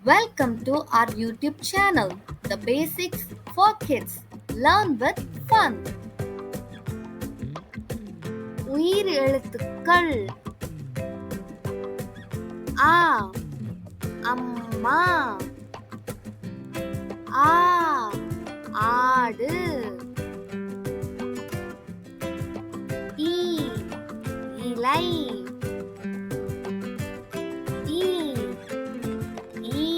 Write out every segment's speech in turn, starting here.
Welcome to our YouTube channel, The Basics for Kids. Learn with fun. உயிர் எழுத்துக்கள் ஆ அம்மா ஆ ஆடு ஈ இலை ஈ ஈ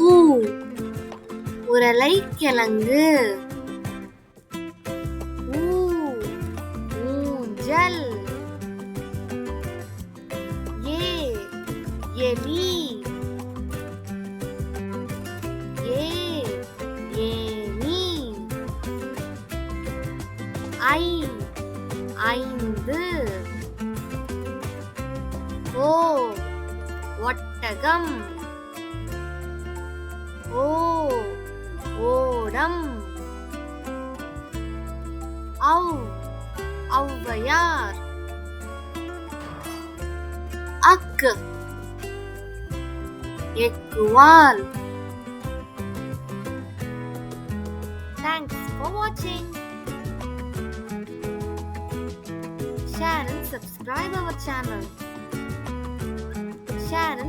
ஊ உருளைக்கிழங்கு ஊ ஊஞ்சல் ஏ எலி ஏ ஏனி ஐ ஐந்து ஓ ஒட்டகம் ஓ ஓடம் ஔ ஔவையார் அக்கு எக்குவால். Thanks for watching. Share and subscribe our channel. Share and